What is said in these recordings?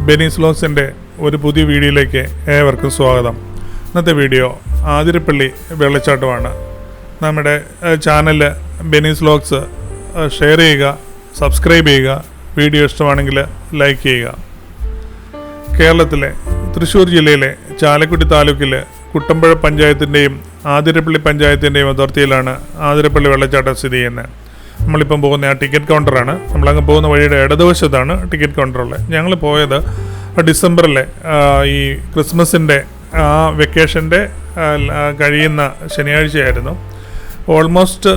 ബെനീസ് വ്ലോഗ്സിൻ്റെ ഒരു പുതിയ വീഡിയോയിലേക്ക് ഏവർക്കും സ്വാഗതം. ഇന്നത്തെ വീഡിയോ ആതിരപ്പള്ളി വെള്ളച്ചാട്ടമാണ്. നമ്മുടെ ചാനൽ ബെനീസ് വ്ലോഗ്സ് ഷെയർ ചെയ്യുക, സബ്സ്ക്രൈബ് ചെയ്യുക, വീഡിയോ ഇഷ്ടമാണെങ്കിൽ ലൈക്ക് ചെയ്യുക. കേരളത്തിലെ തൃശ്ശൂർ ജില്ലയിലെ ചാലക്കുടി താലൂക്കിലെ കുട്ടമ്പുഴ പഞ്ചായത്തിൻ്റെയും ആതിരപ്പള്ളി പഞ്ചായത്തിൻ്റെയും അതിർത്തിയിലാണ് ആതിരപ്പള്ളി വെള്ളച്ചാട്ടം സ്ഥിതി ചെയ്യുന്നത്. നമ്മളിപ്പം പോകുന്ന ആ ടിക്കറ്റ് കൗണ്ടറാണ്. നമ്മളങ്ങ് പോകുന്ന വഴിയുടെ ഇടതുവശത്താണ് ടിക്കറ്റ് കൗണ്ടറുള്ളത്. ഞങ്ങൾ പോയത് ഡിസംബറിലെ ഈ ക്രിസ്മസിൻ്റെ ആ വെക്കേഷൻ്റെ കഴിയുന്ന ശനിയാഴ്ചയായിരുന്നു. ഓൾമോസ്റ്റ്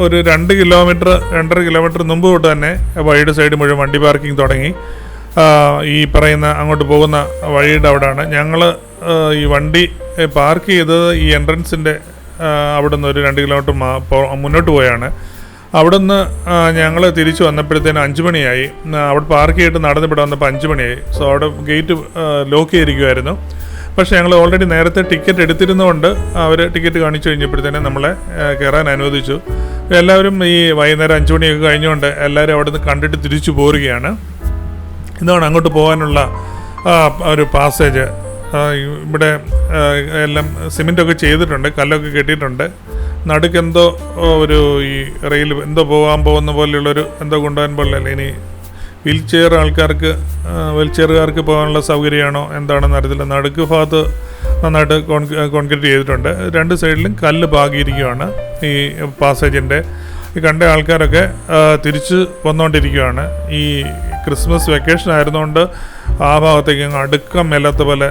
ഒരു 2-2.5 കിലോമീറ്റർ മുമ്പ് തൊട്ട് തന്നെ വഴിയുടെ സൈഡ് മുഴുവൻ വണ്ടി പാർക്കിംഗ് തുടങ്ങി. ഈ പറയുന്ന അങ്ങോട്ട് പോകുന്ന വഴിയുടെ അവിടെയാണ് ഞങ്ങൾ ഈ വണ്ടി പാർക്ക് ചെയ്തത്. ഈ എൻട്രൻസിൻ്റെ അവിടെ നിന്ന് ഒരു 2 കിലോമീറ്റർ മുന്നോട്ട് പോയാണ്. അവിടെ നിന്ന് ഞങ്ങൾ തിരിച്ചു വന്നപ്പോഴത്തേന് 5 മണിയായി. അവിടെ പാർക്ക് ചെയ്തിട്ട് നടന്നിവിടെ വന്നപ്പോൾ 5 മണിയായി. സോ അവിടെ ഗേറ്റ് ലോക്ക് ചെയ്തിരിക്കുമായിരുന്നു. പക്ഷേ ഞങ്ങൾ ഓൾറെഡി നേരത്തെ ടിക്കറ്റ് എടുത്തിരുന്നതുകൊണ്ട് അവർ ടിക്കറ്റ് കാണിച്ചു കഴിഞ്ഞപ്പോഴത്തേന് നമ്മളെ കയറാൻ അനുവദിച്ചു. എല്ലാവരും ഈ വൈകുന്നേരം 5 മണിയൊക്കെ കഴിഞ്ഞുകൊണ്ട് എല്ലാവരും അവിടെ നിന്ന് കണ്ടിട്ട് തിരിച്ചു പോരുകയാണ്. ഇതാണ് അങ്ങോട്ട് പോകാനുള്ള ഒരു പാസേജ്. ഇവിടെ എല്ലാം സിമെൻറ്റൊക്കെ ചെയ്തിട്ടുണ്ട്, കല്ലൊക്കെ കെട്ടിയിട്ടുണ്ട്. നടുക്കെന്തോ ഒരു ഈ റെയിൽ എന്തോ പോകാൻ പോകുന്ന പോലെയുള്ളൊരു എന്തോ കൊണ്ടുപോകാൻ പോലെയല്ല. ഇനി വീൽ ചെയറുകാർക്ക് പോകാനുള്ള സൗകര്യമാണോ എന്താണെന്ന് അറിയത്തില്ല. നടുക്ക് ഭാഗത്ത് നന്നായിട്ട് കോൺക്രീറ്റ് ചെയ്തിട്ടുണ്ട്. 2 സൈഡിലും കല്ല് പാകിയിരിക്കുകയാണ്. ഈ പാസേജിൻ്റെ കണ്ട ആൾക്കാരൊക്കെ തിരിച്ച് വന്നുകൊണ്ടിരിക്കുകയാണ്. ഈ ക്രിസ്മസ് വെക്കേഷൻ ആയിരുന്നുകൊണ്ട് ആ ഭാഗത്തേക്ക് അങ്ങ് അടുക്കം മേലാത്ത പോലെ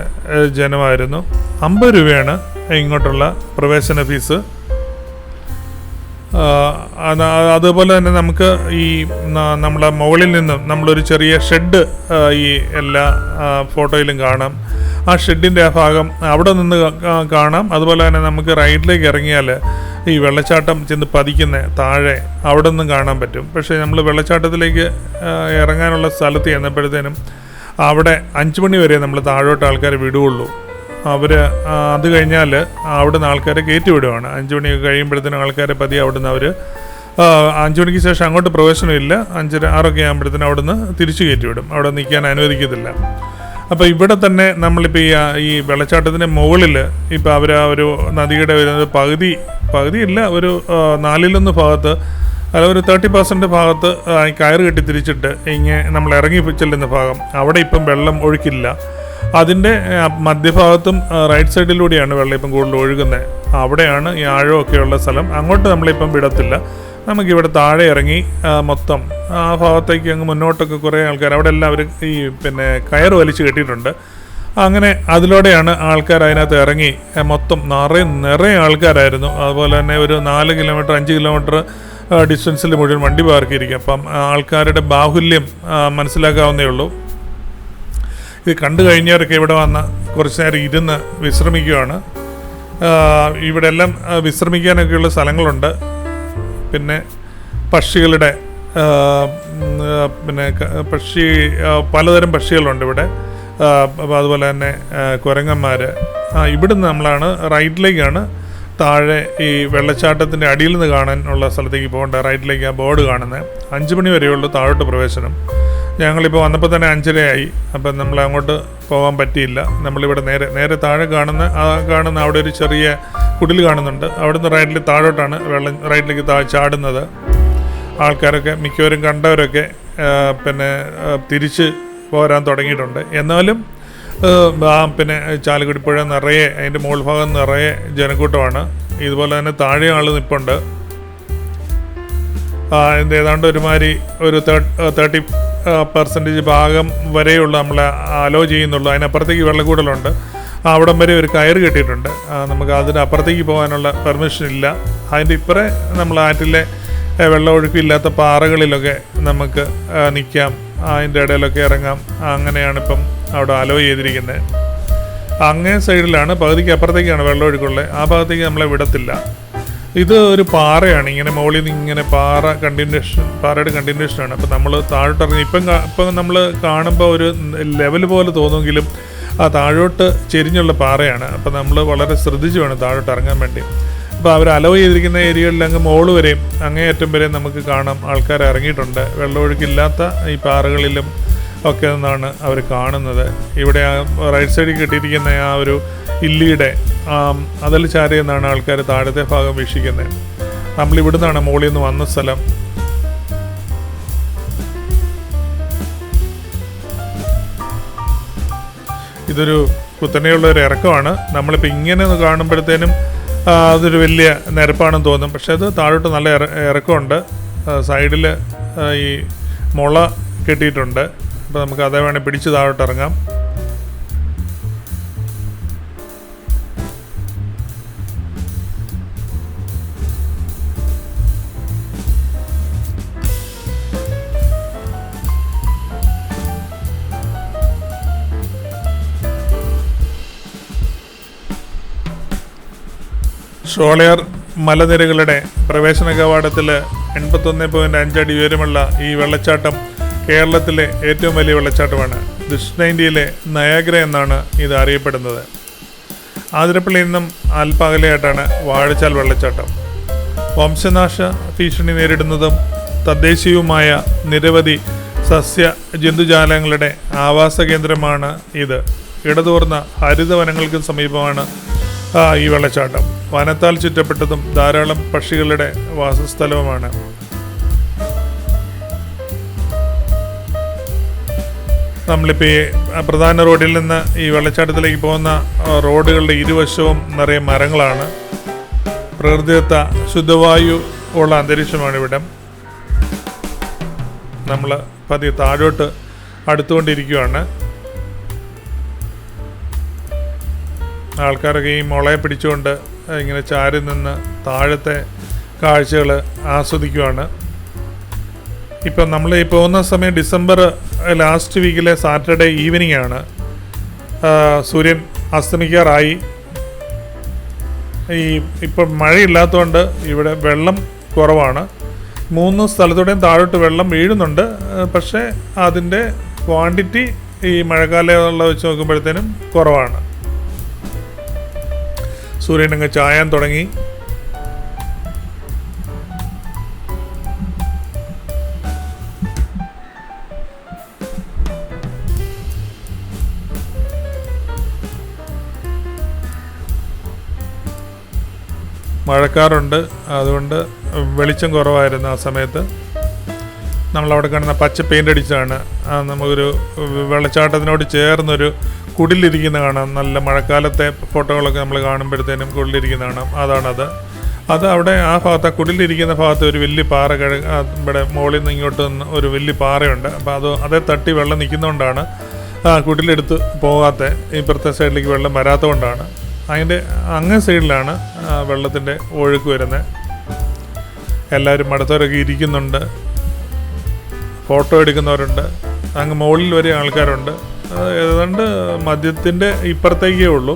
ജനമായിരുന്നു. 50 രൂപയാണ് ഇങ്ങോട്ടുള്ള പ്രവേശന ഫീസ്. അതുപോലെ തന്നെ നമുക്ക് ഈ നമ്മളെ മുകളിൽ നിന്നും നമ്മളൊരു ചെറിയ ഷെഡ് ഈ എല്ലാ ഫോട്ടോയിലും കാണാം. ആ ഷെഡിൻ്റെ ആ ഭാഗം അവിടെ നിന്ന് കാണാം. അതുപോലെ തന്നെ നമുക്ക് റൈഡിലേക്ക് ഇറങ്ങിയാൽ ഈ വെള്ളച്ചാട്ടം ചെന്ന് പതിക്കുന്ന താഴെ അവിടെ നിന്നും കാണാൻ പറ്റും. പക്ഷേ നമ്മൾ വെള്ളച്ചാട്ടത്തിലേക്ക് ഇറങ്ങാനുള്ള സ്ഥലത്ത് ചെന്നപ്പോഴത്തേനും അവിടെ 5 മണി വരെ നമ്മൾ താഴോട്ട് ആൾക്കാരെ വിടുകയുള്ളൂ. അത് കഴിഞ്ഞാൽ അവിടെ നിന്ന് ആൾക്കാരെ കയറ്റി വിടുകയാണ്. 5 മണിയൊക്കെ കഴിയുമ്പോഴത്തേനും ആൾക്കാരെ പതിയെ അവിടെ നിന്ന് അവർ 5 മണിക്ക് ശേഷം അങ്ങോട്ട് പ്രവേശനമില്ല. 5-6 ആകുമ്പോഴത്തേനും അവിടെ നിന്ന് തിരിച്ചു കയറ്റി വിടും. അവിടെ നിൽക്കാൻ അനുവദിക്കത്തില്ല. അപ്പോൾ ഇവിടെ തന്നെ നമ്മളിപ്പോൾ ഈ വെള്ളച്ചാട്ടത്തിൻ്റെ മുകളിൽ ഇപ്പോൾ അവർ ഒരു നദിയുടെ വരുന്നത് പകുതിയില്ല, ഒരു 4/1 ഭാഗത്ത് അല്ല ഒരു 30% ഭാഗത്ത് കയറ് കെട്ടി തിരിച്ചിട്ട് ഇങ്ങനെ നമ്മൾ ഇറങ്ങി ചെല്ലുന്ന ഭാഗം അവിടെ ഇപ്പം വെള്ളം ഒഴുക്കില്ല. അതിൻ്റെ മധ്യഭാഗത്തും റൈറ്റ് സൈഡിലൂടെയാണ് വെള്ളം ഇപ്പം കൂടുതൽ ഒഴുകുന്നത്. അവിടെയാണ് ഈ ആഴമൊക്കെയുള്ള സ്ഥലം. അങ്ങോട്ട് നമ്മളിപ്പം വിടത്തില്ല. നമുക്കിവിടെ താഴെ ഇറങ്ങി മൊത്തം ആ ഭാഗത്തേക്ക് അങ്ങ് മുന്നോട്ടൊക്കെ കുറേ ആൾക്കാർ അവിടെ എല്ലാവരും ഈ കയറ് വലിച്ച് കെട്ടിയിട്ടുണ്ട്. അങ്ങനെ അതിലൂടെയാണ് ആൾക്കാർ അതിനകത്ത് ഇറങ്ങി മൊത്തം നിറയെ ആൾക്കാരായിരുന്നു. അതുപോലെ തന്നെ ഒരു 4 കിലോമീറ്റർ 5 കിലോമീറ്റർ ഡിസ്റ്റൻസിൽ മുഴുവൻ വണ്ടി പാർക്കിയിരിക്കും. അപ്പം ആൾക്കാരുടെ ബാഹുല്യം മനസ്സിലാക്കാവുന്നേ ഉള്ളൂ. ഇത് കണ്ടു കഴിഞ്ഞവരൊക്കെ ഇവിടെ വന്ന് കുറച്ച് നേരം ഇരുന്ന് വിശ്രമിക്കുകയാണ്. ഇവിടെ എല്ലാം വിശ്രമിക്കാനൊക്കെയുള്ള സ്ഥലങ്ങളുണ്ട്. പിന്നെ പക്ഷികളുടെ പലതരം പക്ഷികളുണ്ട് ഇവിടെ. അതുപോലെ തന്നെ കുരങ്ങന്മാർ. ഇവിടുന്ന് നമ്മളാണ് റൈറ്റിലേക്കാണ് താഴെ ഈ വെള്ളച്ചാട്ടത്തിൻ്റെ അടിയിൽ നിന്ന് കാണാനുള്ള സ്ഥലത്തേക്ക് പോകേണ്ട. റൈറ്റിലേക്ക് ആ ബോർഡ് കാണുന്നത്. 5 മണി വരെയുള്ളൂ താഴോട്ട് പ്രവേശനം. ഞങ്ങളിപ്പോൾ വന്നപ്പോൾ തന്നെ 5:30 ആയി. അപ്പം നമ്മൾ അങ്ങോട്ട് പോകാൻ പറ്റിയില്ല. നമ്മളിവിടെ നേരെ താഴെ കാണുന്ന അവിടെ ഒരു ചെറിയ കുടിൽ കാണുന്നുണ്ട്. അവിടുന്ന് റൈറ്റിൽ താഴോട്ടാണ് വെള്ളം റൈറ്റിലേക്ക് ചാടുന്നത്. ആൾക്കാരൊക്കെ മിക്കവരും കണ്ടവരൊക്കെ തിരിച്ച് പോരാൻ തുടങ്ങിയിട്ടുണ്ട്. എന്നാലും ചാലക്കുടി പുഴ നിറയെ അതിൻ്റെ മുകൾ ഭാഗം നിറയെ ജനക്കൂട്ടമാണ്. ഇതുപോലെ തന്നെ താഴെ ആൾ നിൽപ്പുണ്ട്. ഏതാണ്ട് ഒരുമാതിരി ഒരു 30% ഭാഗം വരെയുള്ള നമ്മളെ അലോ ചെയ്യുന്നുള്ളൂ. അതിനപ്പുറത്തേക്ക് വെള്ളക്കൂടലുണ്ട്. അവിടം വരെ ഒരു കയറ് കെട്ടിയിട്ടുണ്ട്. നമുക്ക് അതിനപ്പുറത്തേക്ക് പോകാനുള്ള പെർമിഷൻ ഇല്ല. അതിൻ്റെ ഇപ്പുറേ നമ്മൾ ആറ്റിലെ വെള്ളമൊഴുക്കില്ലാത്ത പാറകളിലൊക്കെ നമുക്ക് നിൽക്കാം. അതിൻ്റെ ഇടയിലൊക്കെ ഇറങ്ങാം. അങ്ങനെയാണ് അവിടെ അലോ ചെയ്തിരിക്കുന്നത്. അങ്ങേ സൈഡിലാണ്, പകുതിക്ക് അപ്പുറത്തേക്കാണ് വെള്ളമൊഴുക്കുള്ളത്. ആ ഭാഗത്തേക്ക് നമ്മളെ വിടത്തില്ല. ഇത് ഒരു പാറയാണ്. ഇങ്ങനെ മുകളിൽ നിന്ന് ഇങ്ങനെ പാറയുടെ കണ്ടിന്യൂഷനാണ്. അപ്പോൾ നമ്മൾ താഴോട്ടിറങ്ങി ഇപ്പം നമ്മൾ കാണുമ്പോൾ ഒരു ലെവൽ പോലെ തോന്നുമെങ്കിലും ആ താഴോട്ട് ചെരിഞ്ഞുള്ള പാറയാണ്. അപ്പോൾ നമ്മൾ വളരെ ശ്രദ്ധിച്ച് വേണം താഴോട്ട് ഇറങ്ങാൻ വേണ്ടി. അപ്പോൾ അവർ അലോ ചെയ്തിരിക്കുന്ന ഏരിയകളിൽ അങ്ങ് മോള് വരെയും അങ്ങേയറ്റം വരെയും നമുക്ക് കാണാം ആൾക്കാർ ഇറങ്ങിയിട്ടുണ്ട്. വെള്ളമൊഴുക്കില്ലാത്ത ഈ പാറകളിലും ഒക്കെ നിന്നാണ് അവർ കാണുന്നത്. ഇവിടെ റൈറ്റ് സൈഡിൽ കെട്ടിയിരിക്കുന്ന ആ ഒരു ഇല്ലിയുടെ അതിൽ ചാരി എന്നാണ് ആൾക്കാർ താഴത്തെ ഭാഗം വീക്ഷിക്കുന്നത്. നമ്മളിവിടുന്നാണ് മുകളിൽ നിന്ന് വന്ന സ്ഥലം. ഇതൊരു കുത്തനെയുള്ള ഒരു ഇറക്കമാണ്. നമ്മളിപ്പോൾ ഇങ്ങനെ കാണുമ്പോഴത്തേനും അതൊരു വലിയ നിരപ്പാണെന്ന് തോന്നും. പക്ഷേ അത് താഴോട്ട് നല്ല ഇറക്കമുണ്ട്. സൈഡിൽ ഈ മുള കെട്ടിയിട്ടുണ്ട്. അപ്പോൾ നമുക്ക് അതേ വേണേൽ പിടിച്ച് താഴോട്ട് ഇറങ്ങാം. ഷോളയാർ മലനിരകളുടെ പ്രവേശന കവാടത്തിൽ 81.5 അടി ഉയരമുള്ള ഈ വെള്ളച്ചാട്ടം കേരളത്തിലെ ഏറ്റവും വലിയ വെള്ളച്ചാട്ടമാണ്. ദക്ഷിണേന്ത്യയിലെ നയാഗ്ര എന്നാണ് ഇത് അറിയപ്പെടുന്നത്. ആതിരപ്പള്ളിയിൽ നിന്നും അല്പകലെയായിട്ടാണ് വാഴച്ചാൽ വെള്ളച്ചാട്ടം. വംശനാശ ഭീഷണി നേരിടുന്നതും തദ്ദേശീയവുമായ നിരവധി സസ്യ ജന്തുജാലങ്ങളുടെ ആവാസ കേന്ദ്രമാണ് ഇത്. ഇടതൂർന്ന ഹരിതവനങ്ങൾക്ക് സമീപമാണ് ഈ വെള്ളച്ചാട്ടം. വനത്താൽ ചുറ്റപ്പെട്ടതും ധാരാളം പക്ഷികളുടെ വാസസ്ഥലവുമാണ്. നമ്മളിപ്പോൾ ഈ പ്രധാന റോഡിൽ നിന്ന് ഈ വെള്ളച്ചാട്ടത്തിലേക്ക് പോകുന്ന റോഡുകളുടെ ഇരുവശവും നിറയെ മരങ്ങളാണ്. പ്രകൃതിദത്ത ശുദ്ധവായു ഉള്ള അന്തരീക്ഷമാണ് ഇവിടം. നമ്മൾ പതിയെ താഴോട്ട് അടുത്തുകൊണ്ടിരിക്കുകയാണ്. ആൾക്കാരൊക്കെ ഈ മുളയെ പിടിച്ചുകൊണ്ട് ഇങ്ങനെ ചാരി നിന്ന് താഴത്തെ കാഴ്ചകൾ ആസ്വദിക്കുകയാണ്. ഇപ്പം നമ്മൾ ഈ പോകുന്ന സമയം ഡിസംബർ ലാസ്റ്റ് വീക്കിലെ സാറ്റർഡേ ഈവനിങ് ആണ്. സൂര്യൻ അസ്തമിക്കാറായി. ഇപ്പം മഴയില്ലാത്തതുകൊണ്ട് ഇവിടെ വെള്ളം കുറവാണ്. 3 സ്ഥലത്തൂടെയും താഴോട്ട് വെള്ളം വീഴുന്നുണ്ട്. പക്ഷേ അതിൻ്റെ ക്വാണ്ടിറ്റി ഈ മഴക്കാലമുള്ള വെച്ച് നോക്കുമ്പോഴത്തേനും കുറവാണ്. സൂര്യൻ അങ്ങ് ചായാൻ തുടങ്ങി. മഴക്കാറുണ്ട്, അതുകൊണ്ട് വെളിച്ചം കുറവായിരുന്നു ആ സമയത്ത്. നമ്മളവിടെ കാണുന്ന പച്ച പെയിൻ്റ് അടിച്ചാണ്. നമുക്കൊരു വെള്ളച്ചാട്ടത്തിനോട് ചേർന്നൊരു കുടിലിരിക്കുന്ന കാണാം. നല്ല മഴക്കാലത്തെ ഫോട്ടോകളൊക്കെ നമ്മൾ കാണുമ്പോഴത്തേനും കുടിലിരിക്കുന്ന കാണാം. അതാണത്. അത് അവിടെ ആ ഭാഗത്ത്, ആ കുടിലിരിക്കുന്ന ഭാഗത്ത് ഒരു വലിയ പാറ ഇവിടെ മുകളിൽ നിന്ന് ഇങ്ങോട്ട് ഒരു വലിയ പാറയുണ്ട്. അപ്പോൾ അതേ തട്ടി വെള്ളം നിൽക്കുന്നതുകൊണ്ടാണ് കുടിലെടുത്ത് പോകാത്ത. ഇപ്പുറത്തെ സൈഡിലേക്ക് വെള്ളം വരാത്തതുകൊണ്ടാണ്. അതിൻ്റെ അങ്ങേ സൈഡിലാണ് വെള്ളത്തിൻ്റെ ഒഴുക്ക് വരുന്നത്. എല്ലാവരും അടുത്തവരൊക്കെ ഇരിക്കുന്നുണ്ട്, ഫോട്ടോ എടുക്കുന്നവരുണ്ട്. അങ്ങ് മുകളിൽ വരെ ആൾക്കാരുണ്ട്. ഏതാണ്ട് മദ്യത്തിൻ്റെ ഇപ്പുറത്തേക്കേ ഉള്ളൂ.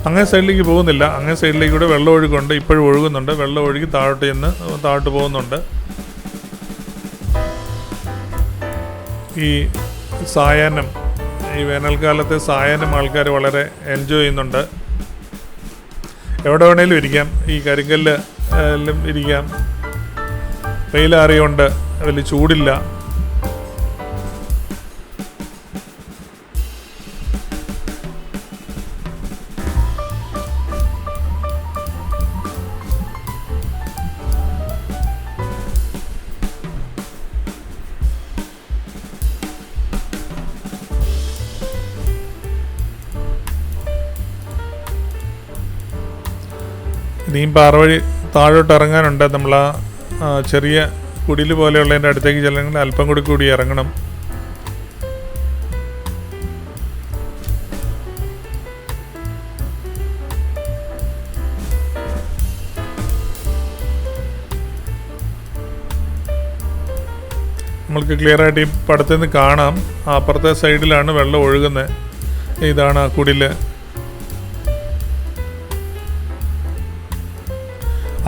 അങ്ങേ സൈഡിലേക്ക് പോകുന്നില്ല. അങ്ങേ സൈഡിലേക്ക് കൂടെ വെള്ളം ഒഴുകുന്നുണ്ട്. ഇപ്പോഴും ഒഴുകുന്നുണ്ട്. വെള്ളം ഒഴുകി താഴോട്ട് ചെന്ന് താഴോട്ട് പോകുന്നുണ്ട്. ഈ സായാഹ്നം, ഈ വേനൽക്കാലത്തെ സായാഹ്നം ആൾക്കാർ വളരെ എൻജോയ് ചെയ്യുന്നുണ്ട്. എവിടെ വേണേലും ഇരിക്കാം. ഈ കരിങ്കല്ലും ഇരിക്കാം. വെയിലാറിയുണ്ട്, വലിയ ചൂടില്ല. ഇനിയും പാറ വഴി താഴോട്ട് ഇറങ്ങാനുണ്ട്. നമ്മൾ ആ ചെറിയ കുടിൽ പോലെയുള്ളതിൻ്റെ അടുത്തേക്ക് ചെല്ലണമെങ്കിൽ അല്പം കൂടി ഇറങ്ങണം. നമ്മൾക്ക് ക്ലിയറായിട്ട് ഈ പടത്തിൽ നിന്ന് കാണാം. അപ്പുറത്തെ സൈഡിലാണ് വെള്ളം ഒഴുകുന്നത്. ഇതാണ് ആ കുടിൽ.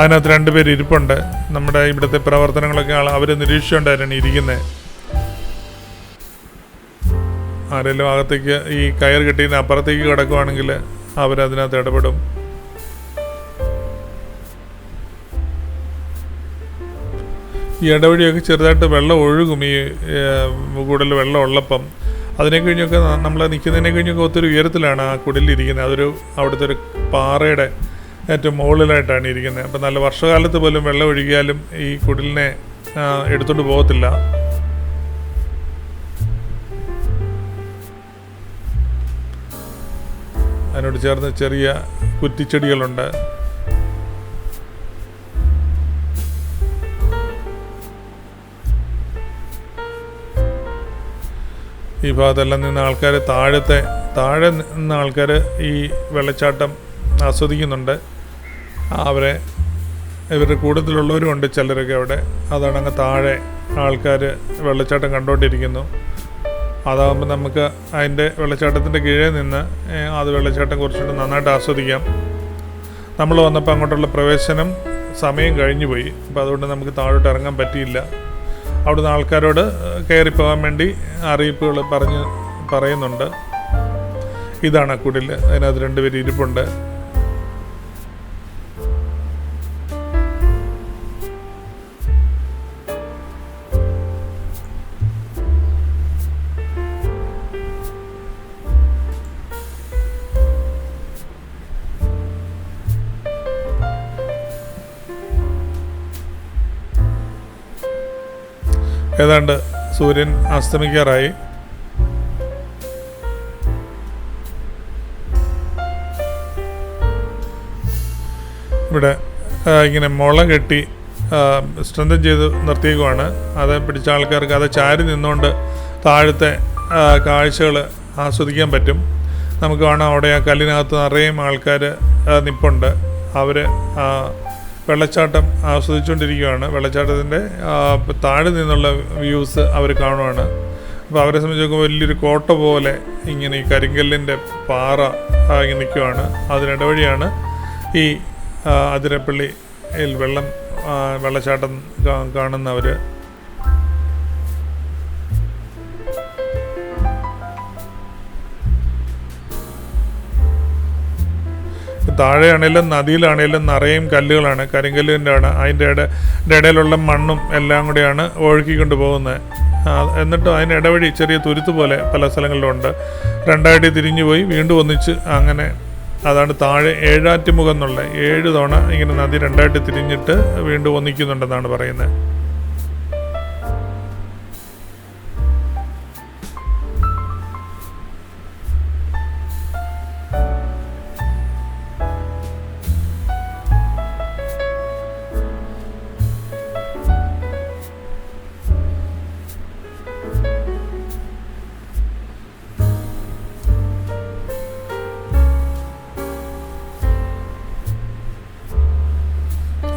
അതിനകത്ത് 2 പേര് ഇരിപ്പുണ്ട്. നമ്മുടെ ഇവിടുത്തെ പ്രവർത്തനങ്ങളൊക്കെ അവർ നിരീക്ഷിച്ചുകൊണ്ടായിരുന്നു ഇരിക്കുന്നത്. ആരെങ്കിലും അകത്തേക്ക് ഈ കയർ കെട്ടിന്ന് അപ്പുറത്തേക്ക് കിടക്കുവാണെങ്കിൽ അവരതിനകത്ത് ഇടപെടും. ഈ ഇടവഴിയൊക്കെ ചെറുതായിട്ട് വെള്ളം ഒഴുകും. ഈ കൂടുതൽ വെള്ളം ഉള്ളപ്പം അതിനെ കഴിഞ്ഞൊക്കെ നമ്മൾ നിൽക്കുന്നതിനെ കഴിഞ്ഞൊക്കെ ഒത്തിരി ഉയരത്തിലാണ് ആ കുടിലിരിക്കുന്നത്. അവിടുത്തെ ഒരു പാറയുടെ ഏറ്റവും മുകളിലായിട്ടാണ് ഇരിക്കുന്നത്. അപ്പം നല്ല വർഷകാലത്ത് പോലും വെള്ളം ഒഴുകിയാലും ഈ കുടിലിനെ എടുത്തുകൊണ്ട് പോകത്തില്ല. അതിനോട് ചേർന്ന് ചെറിയ കുറ്റിച്ചെടികളുണ്ട്. ഈ ഭാഗത്തെല്ലാം നിന്ന് ആൾക്കാർ താഴെ നിന്ന് ആൾക്കാർ ഈ വെള്ളച്ചാട്ടം ആസ്വദിക്കുന്നുണ്ട്. ഇവരുടെ കൂട്ടത്തിലുള്ളവരും ഉണ്ട് ചിലരൊക്കെ അവിടെ. അതാണ് അങ്ങ് താഴെ ആൾക്കാർ വെള്ളച്ചാട്ടം കണ്ടുകൊണ്ടിരിക്കുന്നു. അതാകുമ്പോൾ നമുക്ക് അതിൻ്റെ വെള്ളച്ചാട്ടത്തിൻ്റെ കീഴേ നിന്ന് അത് വെള്ളച്ചാട്ടം കുറച്ചുകൂടി നന്നായിട്ട് ആസ്വദിക്കാം. നമ്മൾ വന്നപ്പോൾ അങ്ങോട്ടുള്ള പ്രവേശനം സമയം കഴിഞ്ഞു പോയി. അപ്പോൾ അതുകൊണ്ട് നമുക്ക് താഴോട്ട് ഇറങ്ങാൻ പറ്റിയില്ല. അവിടുന്ന് ആൾക്കാരോട് കയറിപ്പോകാൻ വേണ്ടി അറിയിപ്പുകൾ പറയുന്നുണ്ട്. ഇതാണ് ആ കുടിൽ. അതിനകത്ത് 2 പേര് ഇരിപ്പുണ്ട്. ഏതാണ്ട് സൂര്യൻ അസ്തമിക്കാറായി. ഇവിടെ ഇങ്ങനെ മുള കെട്ടി സ്ട്രെങ്തൻ ചെയ്ത് നിർത്തിയേക്കുവാണ്. അത് പിടിച്ച ആൾക്കാർക്ക് അത് ചാരി നിന്നുകൊണ്ട് താഴത്തെ കാഴ്ചകൾ ആസ്വദിക്കാൻ പറ്റും. നമുക്ക് കാണാം അവിടെ ആ കല്ലിനകത്ത് നിറയും ആൾക്കാർ നിൽപ്പുണ്ട്. അവർ വെള്ളച്ചാട്ടം ആസ്വദിച്ചുകൊണ്ടിരിക്കുകയാണ്. വെള്ളച്ചാട്ടത്തിൻ്റെ താഴെ നിന്നുള്ള വ്യൂസ് അവർ കാണുവാണ്. അപ്പോൾ അവരെ സംബന്ധിച്ച് നോക്കുമ്പോൾ വലിയൊരു കോട്ട പോലെ ഇങ്ങനെ ഈ കരിങ്കല്ലിൻ്റെ പാറ ഇങ്ങനെ നിൽക്കുകയാണ്. അതിനിടവഴിയാണ് ഈ അതിരപ്പള്ളിയിൽ വെള്ളച്ചാട്ടം കാണുന്നവർ. താഴെയാണേലും നദിയിലാണേലും നിറയും കല്ലുകളാണ്, കരിങ്കല്ലിൻ്റെ ആണ്. അതിൻ്റെ ഇടയിലുള്ള മണ്ണും എല്ലാം കൂടെയാണ് ഒഴുക്കിക്കൊണ്ട് പോകുന്നത്. എന്നിട്ട് അതിന് ഇടവഴി ചെറിയ തുരുത്ത് പോലെ പല സ്ഥലങ്ങളിലുണ്ട്. 2ആയിട്ട് തിരിഞ്ഞു പോയി വീണ്ടും ഒന്നിച്ച് അങ്ങനെ. അതാണ് താഴെ ഏഴാറ്റുമുഖം എന്നുള്ള 7 തവണ ഇങ്ങനെ നദി 2ആയിട്ട് തിരിഞ്ഞിട്ട് വീണ്ടും ഒന്നിക്കുന്നുണ്ടെന്നാണ് പറയുന്നത്.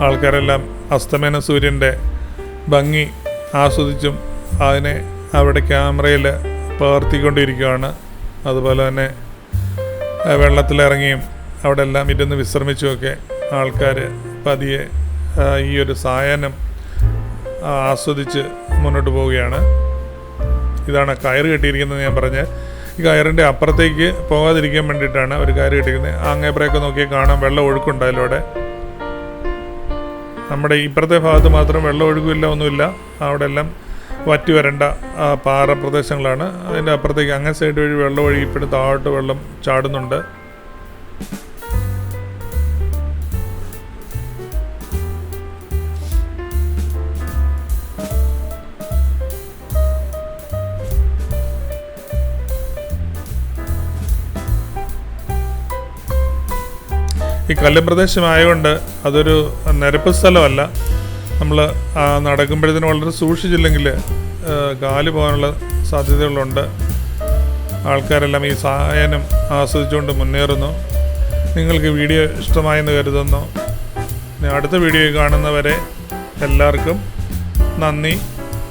ആൾക്കാരെല്ലാം അസ്തമന സൂര്യൻ്റെ ഭംഗി ആസ്വദിച്ചും അതിനെ അവിടെ ക്യാമറയിൽ പകർത്തിക്കൊണ്ടിരിക്കുകയാണ്. അതുപോലെ തന്നെ വെള്ളത്തിലിറങ്ങിയും അവിടെ എല്ലാം ഇരുന്ന് വിശ്രമിച്ചുമൊക്കെ ആൾക്കാർ പതിയെ ഈ ഒരു സായാഹ്നം ആസ്വദിച്ച് മുന്നോട്ട് പോവുകയാണ്. ഇതാണ് കയറ് കെട്ടിയിരിക്കുന്നത്. ഞാൻ പറഞ്ഞ് ഈ കയറിൻ്റെ അപ്പുറത്തേക്ക് പോകാതിരിക്കാൻ വേണ്ടിയിട്ടാണ് ഒരു കയറ് കെട്ടിയിരിക്കുന്നത്. അങ്ങേപ്പുറയൊക്കെ നോക്കിയാൽ കാണാം വെള്ളം ഒഴുക്കുണ്ട് അതിലൂടെ. നമ്മുടെ ഇപ്പുറത്തെ ഭാഗത്ത് മാത്രം വെള്ളം ഒഴുകില്ല, ഒന്നുമില്ല. അവിടെ എല്ലാം വറ്റി വരേണ്ട പാറ പ്രദേശങ്ങളാണ്. അതിൻ്റെ അപ്പുറത്തേക്ക് അങ്ങേ സൈഡ് വഴി വെള്ളം ഒഴുകിയപ്പോഴും താഴോട്ട് വെള്ളം ചാടുന്നുണ്ട്. ഈ കല്ല് പ്രദേശമായതുകൊണ്ട് അതൊരു നിരപ്പ് സ്ഥലമല്ല. നമ്മൾ നടക്കുമ്പോഴത്തേനും വളരെ സൂക്ഷിച്ചില്ലെങ്കിൽ കാല് പോകാനുള്ള സാധ്യതകളുണ്ട്. ആൾക്കാരെല്ലാം ഈ സായാഹ്നം ആസ്വദിച്ചുകൊണ്ട് മുന്നേറുന്നു. നിങ്ങൾക്ക് വീഡിയോ ഇഷ്ടമായെന്ന് കരുതുന്നു. അടുത്ത വീഡിയോ കാണുന്നവരെ എല്ലാവർക്കും നന്ദി,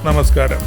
നമസ്കാരം.